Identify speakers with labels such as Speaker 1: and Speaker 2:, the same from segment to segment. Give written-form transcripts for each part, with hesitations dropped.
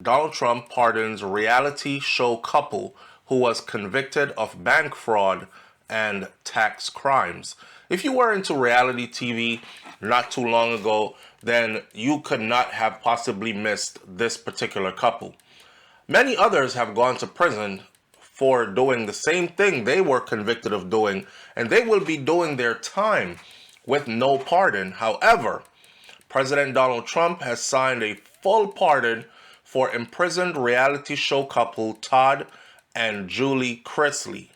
Speaker 1: Donald Trump pardons reality show couple who was convicted of bank fraud and tax crimes. If you were into reality TV not too long ago, then you could not have possibly missed this particular couple. Many others have gone to prison for doing the same thing they were convicted of doing, and they will be doing their time with no pardon. However, President Donald Trump has signed a full pardon for imprisoned reality show couple Todd and Julie Chrisley.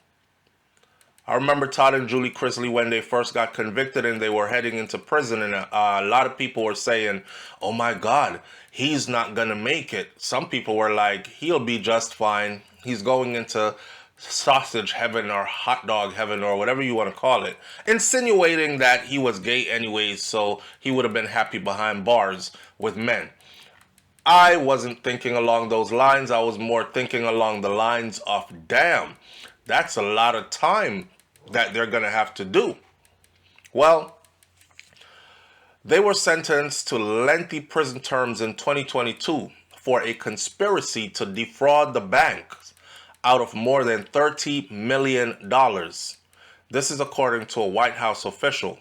Speaker 1: I remember Todd and Julie Chrisley when they first got convicted and they were heading into prison, and a lot of people were saying, oh my God, he's not gonna make it. Some people were like, he'll be just fine. He's going into sausage heaven or hot dog heaven or whatever you want to call it, insinuating that he was gay anyways, so he would have been happy behind bars with men. I wasn't thinking along those lines. I was more thinking along the lines of, damn, that's a lot of time that they're going to have to do. Well, they were sentenced to lengthy prison terms in 2022 for a conspiracy to defraud the banks out of more than $30 million. This is according to a White House official.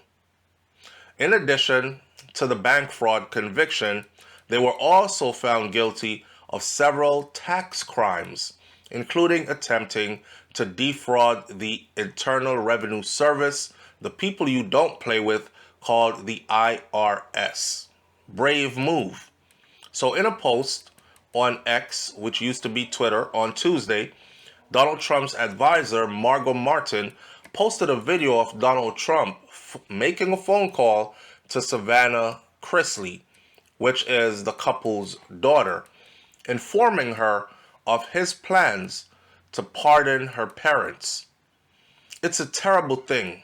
Speaker 1: In addition to the bank fraud conviction, they were also found guilty of several tax crimes, including attempting to defraud the Internal Revenue Service, the people you don't play with, called the IRS. Brave move. So in a post on X, which used to be Twitter, on Tuesday, Donald Trump's advisor, Margot Martin, posted a video of Donald Trump making a phone call to Savannah Chrisley, which is the couple's daughter, informing her of his plans to pardon her parents. It's a terrible thing,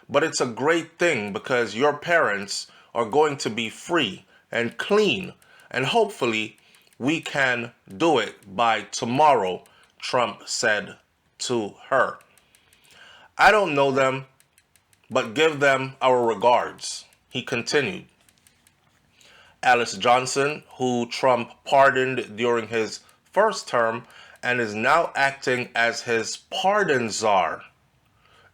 Speaker 1: but it's a great thing because your parents are going to be free and clean, and hopefully we can do it by tomorrow, Trump said to her. I don't know them, but give them our regards, he continued. Alice Johnson, who Trump pardoned during his first term and is now acting as his pardon czar,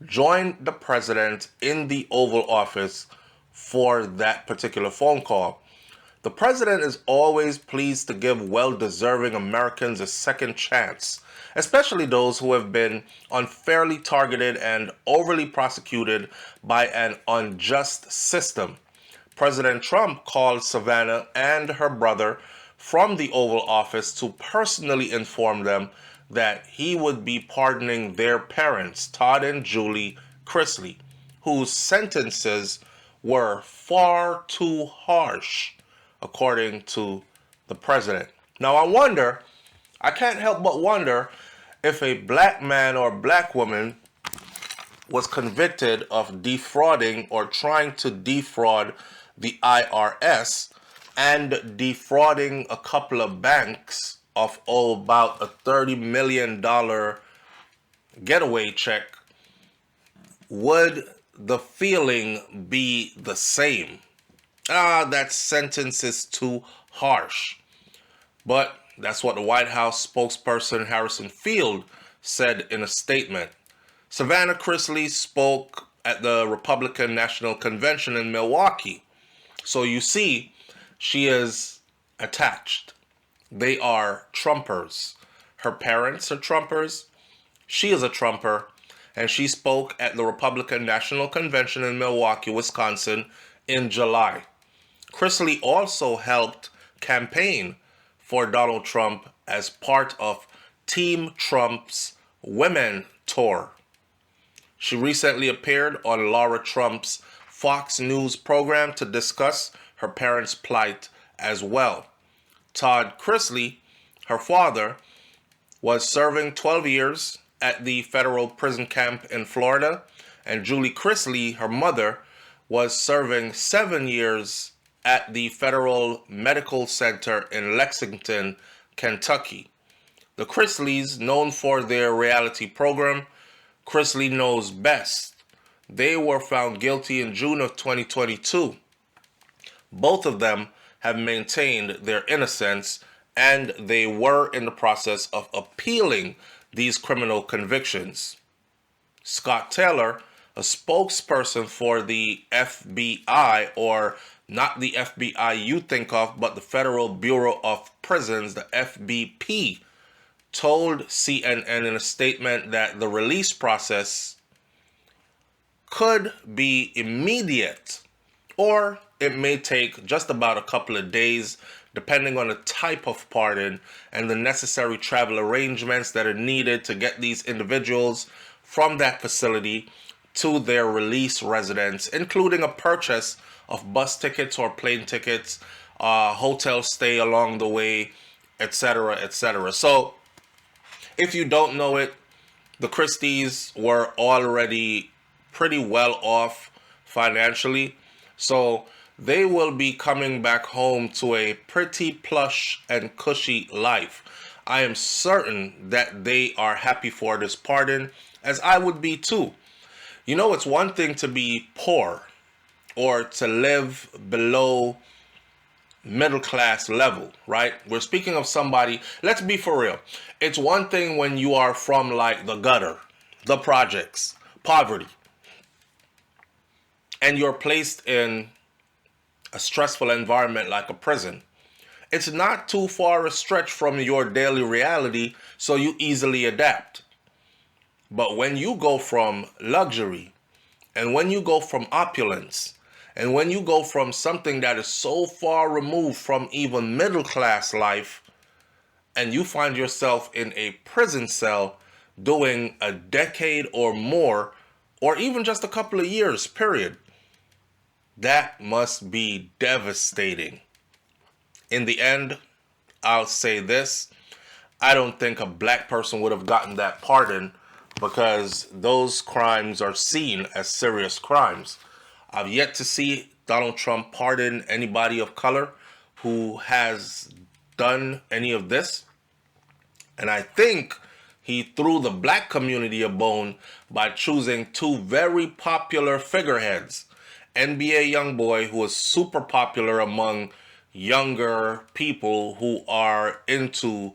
Speaker 1: joined the president in the Oval Office for that particular phone call. The president is always pleased to give well-deserving Americans a second chance, especially those who have been unfairly targeted and overly prosecuted by an unjust system. President Trump called Savannah and her brother from the Oval Office to personally inform them that he would be pardoning their parents, Todd and Julie Chrisley, whose sentences were far too harsh, according to the president. Now I can't help but wonder if a black man or black woman was convicted of defrauding or trying to defraud the IRS and defrauding a couple of banks of about a $30 million getaway check, would the feeling be the same? That sentence is too harsh. But that's what the White House spokesperson Harrison Field said in a statement. Savannah Chrisley spoke at the Republican National Convention in Milwaukee. So you see, she is attached. They are Trumpers. Her parents are Trumpers. She is a Trumper. And she spoke at the Republican National Convention in Milwaukee, Wisconsin in July. Chrisley also helped campaign for Donald Trump as part of Team Trump's Women Tour. She recently appeared on Laura Trump's Fox News program to discuss her parents' plight as well. Todd Chrisley, her father, was serving 12 years at the federal prison camp in Florida, and Julie Chrisley, her mother, was serving 7 years at the Federal Medical Center in Lexington, Kentucky. The Chrisleys, known for their reality program, Chrisley Knows Best, they were found guilty in June of 2022. Both of them have maintained their innocence and they were in the process of appealing these criminal convictions. Scott Taylor, a spokesperson for the FBI, or not the FBI you think of, but the Federal Bureau of Prisons, the FBP, told CNN in a statement that the release process could be immediate, or it may take just about a couple of days, depending on the type of pardon and the necessary travel arrangements that are needed to get these individuals from that facility to their release residence, including a purchase of bus tickets or plane tickets, hotel stay along the way, etc., etc. So, if you don't know it, the Chrisleys were already pretty well off financially, so they will be coming back home to a pretty plush and cushy life. I am certain that they are happy for this pardon, as I would be too. You know, it's one thing to be poor or to live below middle class level, right? We're speaking of somebody, let's be for real. It's one thing when you are from like the gutter, the projects, poverty, and you're placed in a stressful environment like a prison. It's not too far a stretch from your daily reality, so you easily adapt. But when you go from luxury, and when you go from opulence, and when you go from something that is so far removed from even middle class life, and you find yourself in a prison cell doing a decade or more, or even just a couple of years, period, that must be devastating. In the end, I'll say this: I don't think a black person would have gotten that pardon, because those crimes are seen as serious crimes. I've yet to see Donald Trump pardon anybody of color who has done any of this. And I think he threw the black community a bone by choosing two very popular figureheads. NBA Youngboy, who is super popular among younger people who are into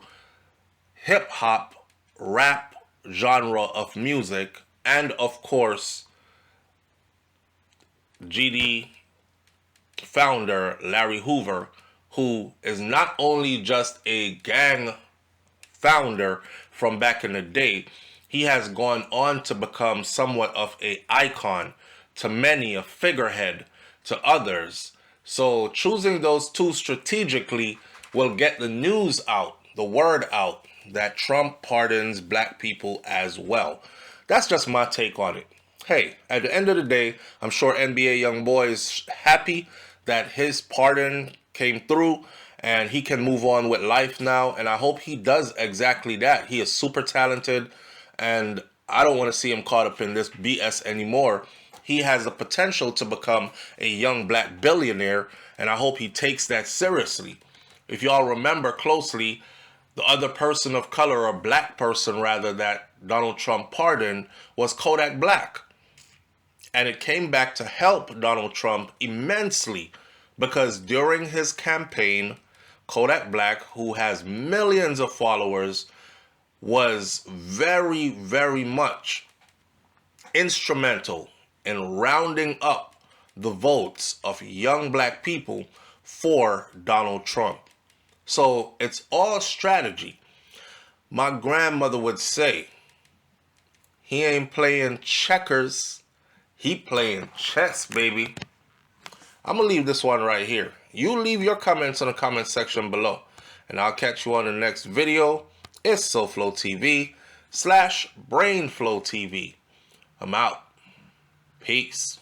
Speaker 1: hip-hop, rap genre of music, and of course GD founder Larry Hoover, who is not only just a gang founder from back in the day, he has gone on to become somewhat of an icon to many, a figurehead to others. So choosing those two strategically will get the news out, the word out, that Trump pardons black people as well. That's just my take on it. Hey, at the end of the day, I'm sure NBA Youngboy is happy that his pardon came through and he can move on with life now. And I hope he does exactly that. He is super talented, and I don't want to see him caught up in this BS anymore. He has the potential to become a young black billionaire, and I hope he takes that seriously. If y'all remember closely, the other person of color, or black person rather, that Donald Trump pardoned was Kodak Black. And it came back to help Donald Trump immensely, because during his campaign, Kodak Black, who has millions of followers, was very, very much instrumental in rounding up the votes of young black people for Donald Trump. So it's all strategy. My grandmother would say, he ain't playing checkers, he playing chess, baby. I'm going to leave this one right here. You leave your comments in the comment section below, and I'll catch you on the next video. It's BrainFLoTv. I'm out. Peace.